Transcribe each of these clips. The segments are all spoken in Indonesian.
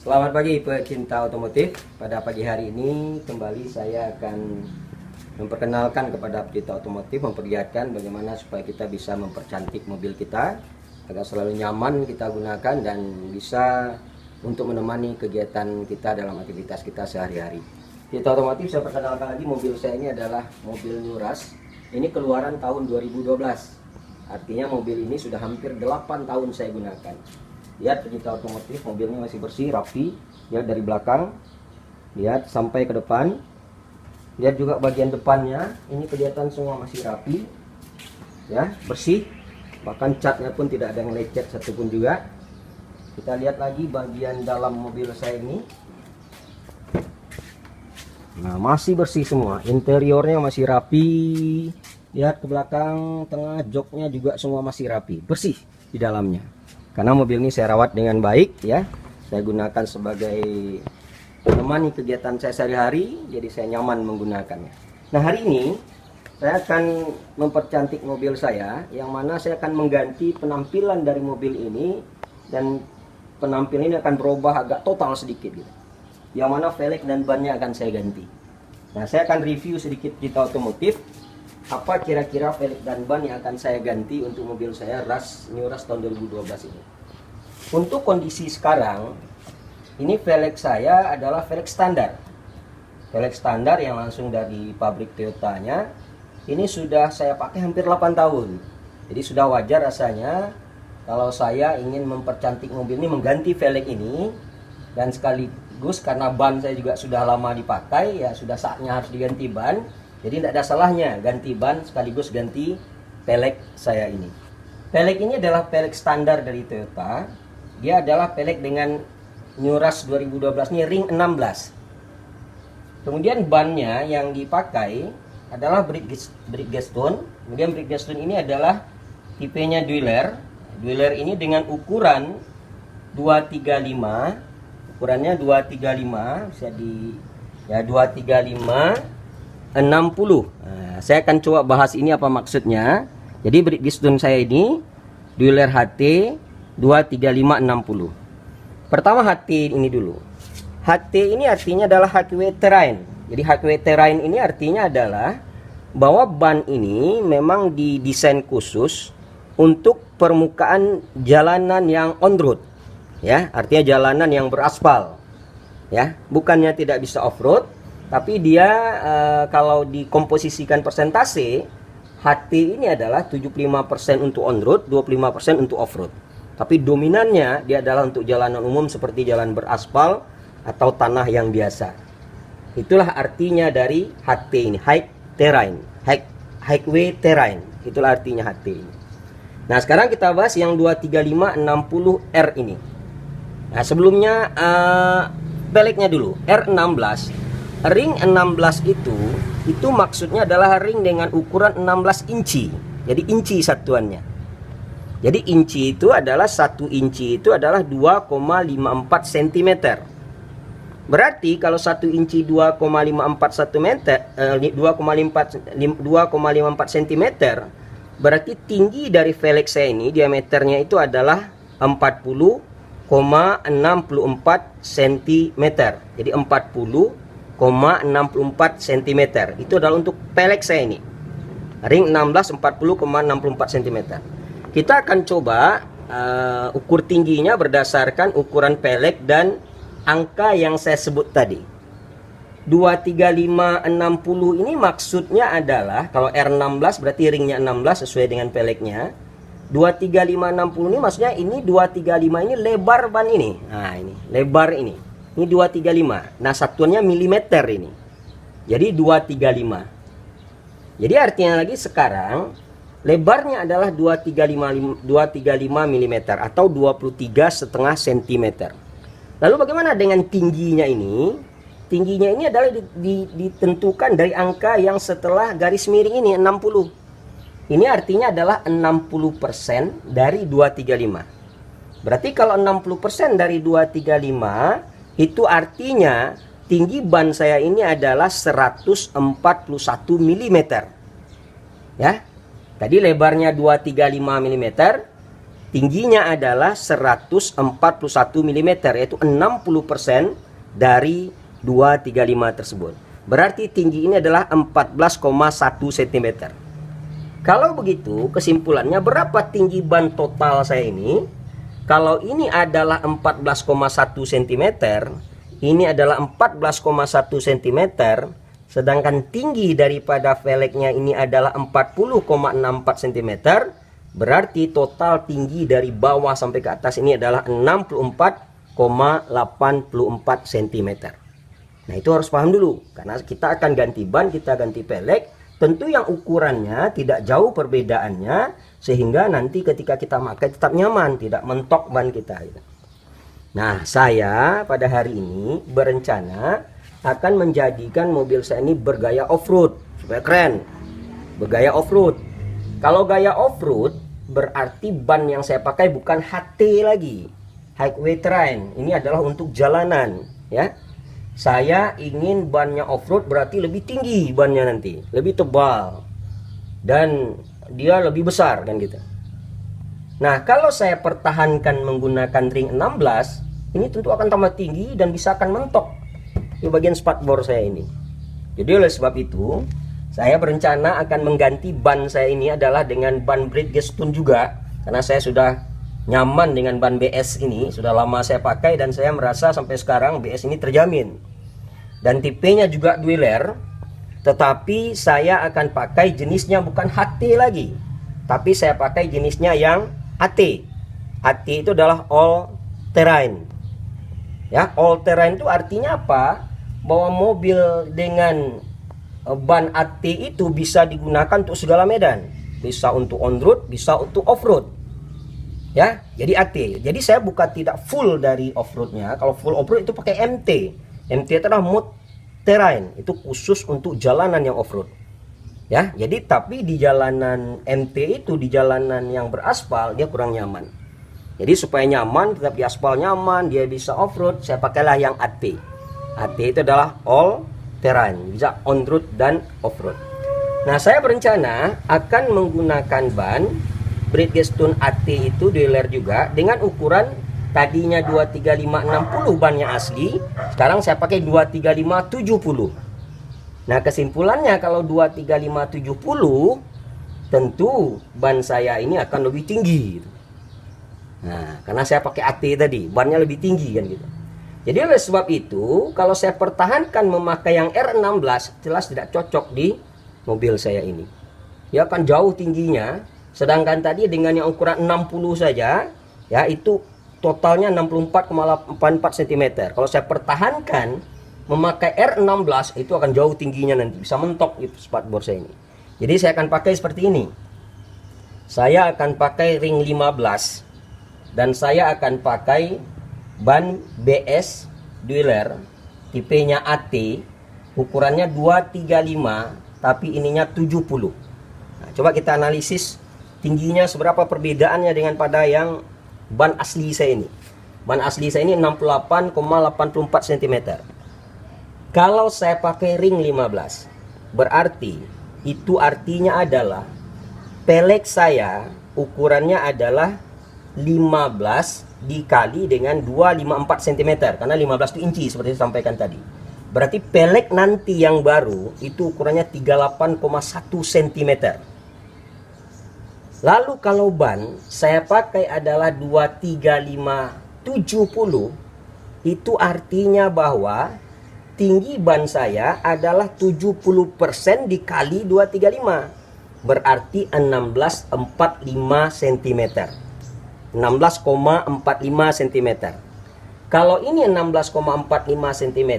Selamat pagi pecinta otomotif. Pada pagi hari ini kembali saya akan memperkenalkan kepada pecinta otomotif, memperlihatkan bagaimana supaya kita bisa mempercantik mobil kita agar selalu nyaman kita gunakan dan bisa untuk menemani kegiatan kita dalam aktivitas kita sehari-hari. Pecinta otomotif, saya perkenalkan lagi, mobil saya ini adalah mobil New Rush. Ini keluaran tahun 2012. Artinya mobil ini sudah hampir 8 tahun saya gunakan. Lihat pecinta otomotif, mobilnya masih bersih, rapi. Lihat dari belakang, lihat sampai ke depan. Lihat juga bagian depannya, ini kelihatan semua masih rapi, ya, bersih. Bahkan catnya pun tidak ada yang lecet satupun juga. Kita lihat lagi bagian dalam mobil saya ini. Nah, masih bersih semua. Interiornya masih rapi. Lihat ke belakang, tengah, joknya juga semua masih rapi, bersih di dalamnya. Karena mobil ini saya rawat dengan baik, ya. Saya gunakan sebagai menemani kegiatan saya sehari-hari, jadi saya nyaman menggunakannya. Nah, hari ini saya akan mempercantik mobil saya, yang mana saya akan mengganti penampilan dari mobil ini, dan penampilan ini akan berubah agak total sedikit, gitu. Yang mana velg dan bannya akan saya ganti. Nah, saya akan review sedikit kita otomotif. Apa kira-kira velg dan ban yang akan saya ganti untuk mobil saya New Rush tahun 2012 ini. Untuk kondisi sekarang, ini velg saya adalah velg standar. Velg standar yang langsung dari pabrik Toyotanya. Ini sudah saya pakai hampir 8 tahun. Jadi sudah wajar rasanya kalau saya ingin mempercantik mobil ini, mengganti velg ini. Dan sekaligus karena ban saya juga sudah lama dipakai, ya sudah saatnya harus diganti ban. Jadi tidak ada salahnya ganti ban sekaligus ganti velg saya ini. Velg ini adalah velg standar dari Toyota. Dia adalah velg dengan New Rush 2012 ini ring 16. Kemudian bannya yang dipakai adalah Bridgestone. Kemudian Bridgestone ini adalah tipenya Dweller. Dweller ini dengan ukuran 235. Ukurannya 235, bisa di ya 235 60. Nah, saya akan coba bahas ini apa maksudnya. Jadi Bridgestone saya ini Dweller HT 23560. Pertama HT ini dulu. HT ini artinya adalah Highway Terrain. Jadi Highway Terrain ini artinya adalah bahwa ban ini memang didesain khusus untuk permukaan jalanan yang on road. Ya, artinya jalanan yang beraspal. Ya, bukannya tidak bisa off road, tapi dia kalau dikomposisikan persentase, HT ini adalah 75% untuk on road, 25% untuk off road. Tapi dominannya dia adalah untuk jalanan umum seperti jalan beraspal atau tanah yang biasa. Itulah artinya dari HT ini, Highway Terrain. Itulah artinya HT ini. Nah, sekarang kita bahas yang 23560R ini. Nah, sebelumnya velgnya dulu, R16. Ring 16 itu maksudnya adalah ring dengan ukuran 16 inci. Jadi inci satuannya. Jadi inci itu adalah 1 inci itu adalah 2,54 cm. Berarti kalau 1 inci 2,54 cm, berarti tinggi dari velg saya ini diameternya itu adalah 40,64 cm. Jadi 40,64 cm. Itu adalah untuk velg saya ini. Ring 16 40,64 cm. Kita akan coba ukur tingginya berdasarkan ukuran velg dan angka yang saya sebut tadi. 23560 ini maksudnya adalah kalau R16 berarti ringnya 16 sesuai dengan velgnya. 23560 ini maksudnya ini 235 ini lebar ban ini. Nah, ini lebar ini. Ini 235. Nah, satuannya milimeter ini. Jadi 235. Jadi artinya lagi sekarang lebarnya adalah 235 mm atau 23,5 cm. Lalu bagaimana dengan tingginya ini? Tingginya ini adalah ditentukan dari angka yang setelah garis miring ini 60. Ini artinya adalah 60% dari 235. Berarti kalau 60% dari 235 itu artinya tinggi ban saya ini adalah 141 mm. Ya. Tadi lebarnya 235 mm, tingginya adalah 141 mm, yaitu 60% dari 235 tersebut. Berarti tinggi ini adalah 14,1 cm. Kalau begitu, kesimpulannya berapa tinggi ban total saya ini? Kalau ini adalah 14,1 cm, ini adalah 14,1 cm, sedangkan tinggi daripada velgnya ini adalah 40,64 cm, berarti total tinggi dari bawah sampai ke atas ini adalah 64,84 cm. Nah, itu harus paham dulu, karena kita akan ganti ban, kita ganti pelek, tentu yang ukurannya tidak jauh perbedaannya, sehingga nanti ketika kita pakai tetap nyaman, tidak mentok ban kita. Nah, saya pada hari ini berencana akan menjadikan mobil saya ini bergaya off-road, supaya keren, bergaya off-road. Kalau gaya off-road, berarti ban yang saya pakai bukan HT lagi, highway terrain. Ini adalah untuk jalanan, ya. Saya ingin bannya off-road, berarti lebih tinggi bannya nanti, lebih tebal, dan dia lebih besar kan gitu. Nah, kalau saya pertahankan menggunakan ring 16, ini tentu akan tambah tinggi dan bisa akan mentok di bagian spakbor saya ini. Jadi oleh sebab itu, saya berencana akan mengganti ban saya ini adalah dengan ban Bridgestone juga, karena saya sudah nyaman dengan ban BS ini, sudah lama saya pakai dan saya merasa sampai sekarang BS ini terjamin. Dan tipenya juga dueler, tetapi saya akan pakai jenisnya bukan HT lagi, tapi saya pakai jenisnya yang AT. AT itu adalah all terrain. Ya, all terrain itu artinya apa? Bahwa mobil dengan ban AT itu bisa digunakan untuk segala medan, bisa untuk on road, bisa untuk off road. Ya, jadi AT. Jadi saya bukan tidak full dari off roadnya. Kalau full off road itu pakai MT. MT itu adalah mode terrain, itu khusus untuk jalanan yang off road. Ya, jadi tapi di jalanan MT itu, di jalanan yang beraspal, dia kurang nyaman. Jadi supaya nyaman, tetap di aspal nyaman, dia bisa off road, saya pakailah yang AT. AT itu adalah all terrain, bisa on road dan off road. Nah, saya berencana akan menggunakan ban Bridgestone AT itu dueler juga dengan ukuran tadinya 235/60 bannya asli, sekarang saya pakai 235/70. Nah, kesimpulannya kalau 235/70 tentu ban saya ini akan lebih tinggi gitu. Nah, karena saya pakai AT tadi, bannya lebih tinggi kan gitu. Jadi oleh sebab itu, kalau saya pertahankan memakai yang R16, jelas tidak cocok di mobil saya ini. Ya akan jauh tingginya, sedangkan tadi dengan yang ukuran 60 saja, ya itu totalnya 64,84 cm. Kalau saya pertahankan memakai R16, itu akan jauh tingginya nanti, bisa mentok itu spakbor saya ini. Jadi saya akan pakai seperti ini. Saya akan pakai ring 15 dan saya akan pakai ban BS dueler tipenya AT, ukurannya 235 tapi ininya 70. Nah, coba kita analisis tingginya seberapa perbedaannya dengan pada yang ban asli saya ini. Ban asli saya ini 68,84 cm. Kalau saya pakai ring 15, berarti itu artinya adalah pelek saya ukurannya adalah 15 dikali dengan 254 cm, karena 15 itu inci seperti saya sampaikan tadi. Berarti pelek nanti yang baru itu ukurannya 38,1 cm. Lalu kalau ban saya pakai adalah 235/70, itu artinya bahwa tinggi ban saya adalah 70% dikali 235, berarti 16,45 cm. 16,45 cm. Kalau ini 16,45 cm,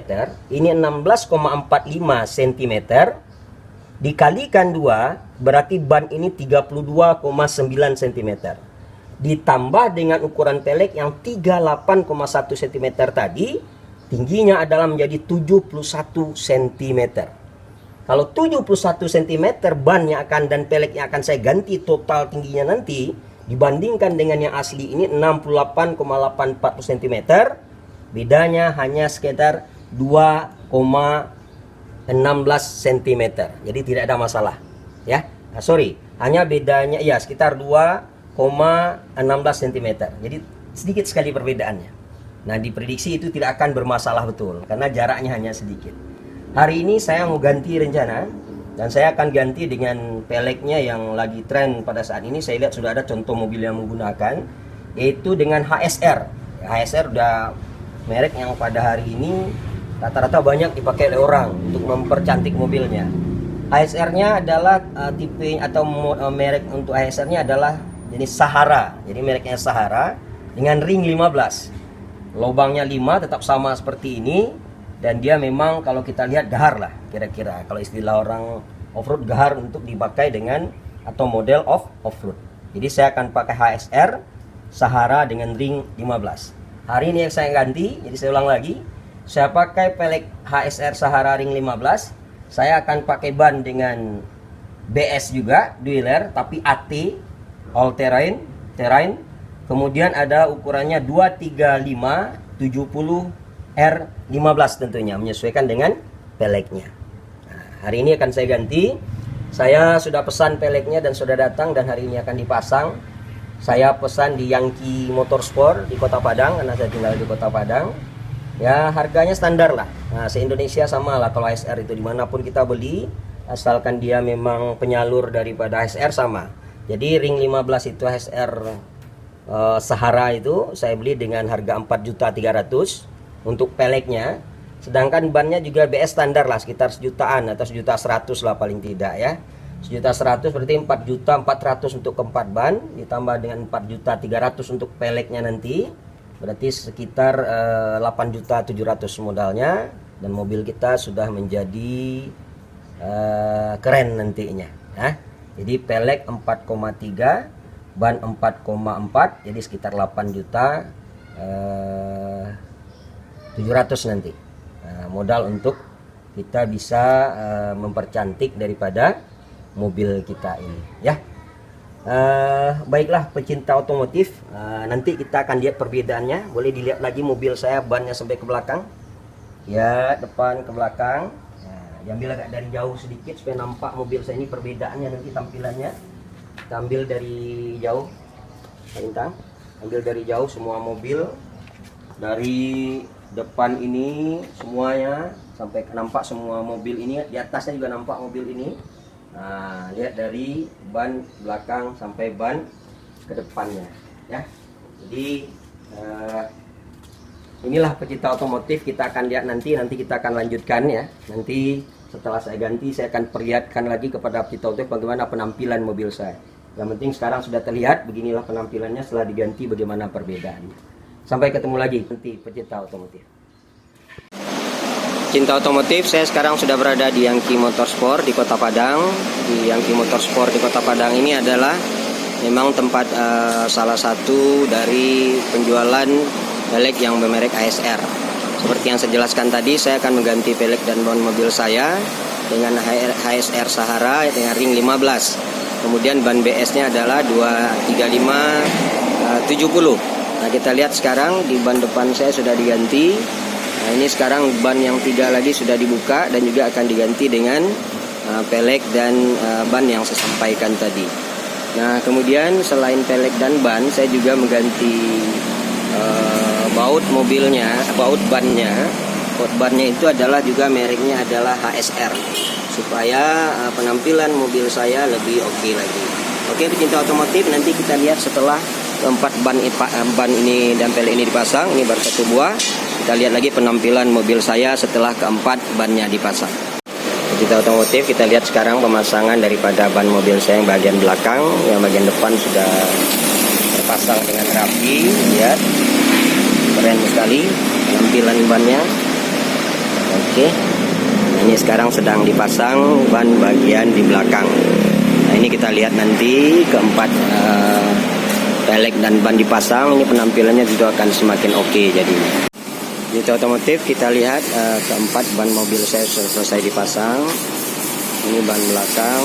ini 16,45 cm, dikalikan 2, berarti ban ini 32,9 cm. Ditambah dengan ukuran pelek yang 38,1 cm tadi, tingginya adalah menjadi 71 cm. Kalau 71 cm bannya akan dan peleknya akan saya ganti total tingginya nanti, dibandingkan dengan yang asli ini 68,84 cm, bedanya hanya sekitar 2,16 cm. Jadi tidak ada masalah, ya. Nah, sorry, hanya bedanya ya sekitar 2,16 cm. Jadi sedikit sekali perbedaannya. Nah, diprediksi itu tidak akan bermasalah betul karena jaraknya hanya sedikit. Hari ini saya mau ganti rencana dan saya akan ganti dengan peleknya yang lagi tren pada saat ini. Saya lihat sudah ada contoh mobil yang menggunakan, yaitu dengan HSR. HSR udah merek yang pada hari ini rata-rata banyak dipakai oleh orang untuk mempercantik mobilnya. HSR-nya adalah tipe atau merek untuk HSR-nya adalah jenis Sahara. Jadi mereknya Sahara dengan ring 15. Lubangnya 5 tetap sama seperti ini, dan dia memang kalau kita lihat gahar lah kira-kira. Kalau istilah orang off-road, gahar untuk dipakai dengan atau model off-road. Jadi saya akan pakai HSR Sahara dengan ring 15. Hari ini yang saya ganti, jadi saya ulang lagi. Saya pakai pelek HSR Sahara ring 15. Saya akan pakai ban dengan BS juga, dueler, tapi AT, all terrain. Kemudian ada ukurannya 235 70 R15 tentunya, menyesuaikan dengan peleknya. Nah, hari ini akan saya ganti. Saya sudah pesan peleknya dan sudah datang dan hari ini akan dipasang. Saya pesan di Yankee Motorsport di Kota Padang karena saya tinggal di Kota Padang. Ya, harganya standar lah. Nah, se-Indonesia sama lah kalau HSR itu dimanapun kita beli, asalkan dia memang penyalur daripada HSR sama. Jadi ring 15 itu HSR Sahara itu saya beli dengan harga 4.300.000 untuk peleknya. Sedangkan bannya juga BS standar lah, sekitar sejutaan atau 1.100.000 lah paling tidak ya. 1.100.000 berarti 4.400.000 untuk keempat ban, ditambah dengan 4.300.000 untuk peleknya nanti. Berarti sekitar 8.700.000 modalnya, dan mobil kita sudah menjadi keren nantinya ya. Jadi pelek 4,3, ban 4,4, jadi sekitar 8.700.000 nanti. Nah, modal untuk kita bisa mempercantik daripada mobil kita ini ya. Baiklah pecinta otomotif, nanti kita akan lihat perbedaannya. Boleh dilihat lagi mobil saya, bannya sampai ke belakang ya, depan ke belakang. Diambil agak dari jauh sedikit supaya nampak mobil saya ini perbedaannya nanti tampilannya. Kita ambil dari jauh, Pak Intang, ambil dari jauh semua mobil, dari depan ini semuanya sampai nampak semua mobil ini, di atasnya juga nampak mobil ini. Nah, lihat dari ban belakang sampai ban ke depannya ya. Jadi inilah pecinta otomotif, kita akan lihat nanti kita akan lanjutkan ya. Nanti setelah saya ganti, saya akan perlihatkan lagi kepada pecinta otomotif bagaimana penampilan mobil saya. Yang penting sekarang sudah terlihat, beginilah penampilannya setelah diganti, bagaimana perbedaannya. Sampai ketemu lagi nanti pecinta otomotif. Cinta otomotif, saya sekarang sudah berada di Yankee Motorsport di Kota Padang. Di Yankee Motorsport di Kota Padang ini adalah memang tempat salah satu dari penjualan pelek yang bermerek HSR. Seperti yang saya jelaskan tadi, saya akan mengganti pelek dan ban mobil saya dengan HSR Sahara dengan ring 15. Kemudian ban BS-nya adalah 235 70. Nah, kita lihat sekarang di ban depan saya sudah diganti. Nah, ini sekarang ban yang 3 lagi sudah dibuka dan juga akan diganti dengan pelek dan ban yang saya sampaikan tadi. Nah, kemudian selain pelek dan ban, saya juga mengganti baut mobilnya, baut bannya. Baut bannya itu adalah juga mereknya adalah HSR, supaya penampilan mobil saya lebih oke lagi. Oke, pecinta otomotif, nanti kita lihat setelah keempat ban ini dan pelek ini dipasang. Ini baru satu buah. Kita lihat lagi penampilan mobil saya setelah keempat bannya dipasang. Pecinta otomotif, kita lihat sekarang pemasangan daripada ban mobil saya yang bagian belakang. Yang bagian depan sudah terpasang dengan rapi. Lihat, keren sekali penampilan bannya. Oke, nah, ini sekarang sedang dipasang ban bagian di belakang. Nah, ini kita lihat nanti keempat pelek dan ban dipasang, ini penampilannya juga akan semakin oke jadinya. Di otomotif kita lihat keempat ban mobil saya selesai dipasang. Ini ban belakang,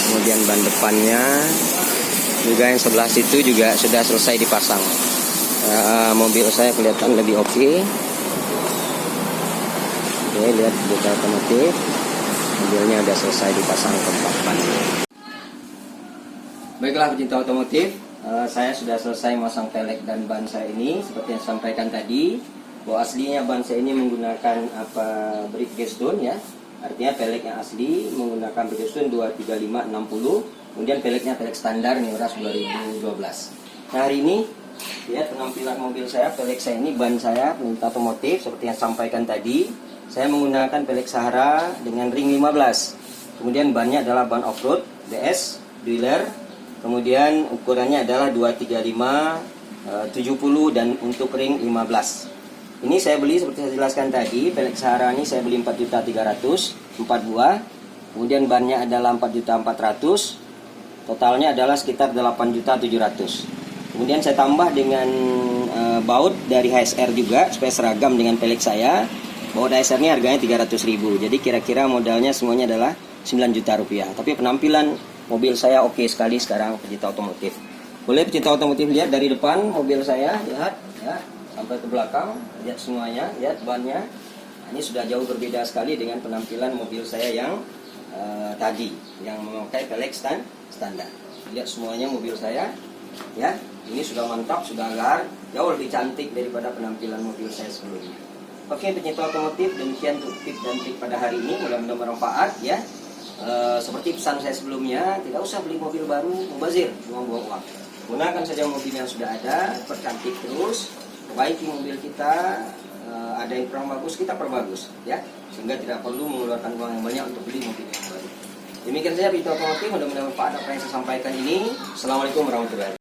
kemudian ban depannya, juga yang sebelah situ juga sudah selesai dipasang. Mobil saya kelihatan lebih oke. Oke, lihat di otomotif, mobilnya sudah selesai dipasang keempat ban. Baiklah pecinta otomotif, saya sudah selesai masang pelek dan ban saya ini. Seperti yang saya sampaikan tadi, bahwa aslinya ban saya ini menggunakan Bridgestone ya. Artinya pelek yang asli menggunakan Bridgestone 23560. Kemudian peleknya pelek standar nih Ras 2012. Nah hari ini lihat penampilan mobil saya, pelek saya ini, ban saya pecinta otomotif seperti yang saya sampaikan tadi. Saya menggunakan pelek Sahara dengan ring 15. Kemudian bannya adalah ban off-road DS dealer. Kemudian ukurannya adalah 235 70 dan untuk ring 15. Ini saya beli seperti saya jelaskan tadi, pelek Sahara ini saya beli 4.300.000, 4 buah. Kemudian bannya adalah 4.400.000. Totalnya adalah sekitar 8.700.000. Kemudian saya tambah dengan baut dari HSR juga supaya seragam dengan pelek saya. Baut HSR ini harganya 300.000. Jadi kira-kira modalnya semuanya adalah 9 juta rupiah. Tapi penampilan mobil saya oke sekali sekarang pecinta otomotif. Boleh pecinta otomotif lihat dari depan mobil saya, lihat ya, sampai ke belakang, lihat semuanya, lihat bannya. Nah, ini sudah jauh berbeda sekali dengan penampilan mobil saya yang tadi, yang memakai pelek standar. Lihat semuanya mobil saya, ya, ini sudah mantap, sudah agar jauh lebih cantik daripada penampilan mobil saya sebelumnya. Oke pecinta otomotif, demikian untuk tips dan trik pada hari ini, mudah-mudahan bermanfaat ya. Seperti pesan saya sebelumnya, tidak usah beli mobil baru mubazir, buang-buang uang. Gunakan saja mobil yang sudah ada, percantik terus, perbaiki mobil kita. Ada yang kurang bagus, kita perbagus ya, sehingga tidak perlu mengeluarkan uang yang banyak untuk beli mobil yang baru. Demikian saja video otomotif, mudah-mudahan bermanfaat apa yang saya sampaikan ini. Assalamualaikum warahmatullahi wabarakatuh.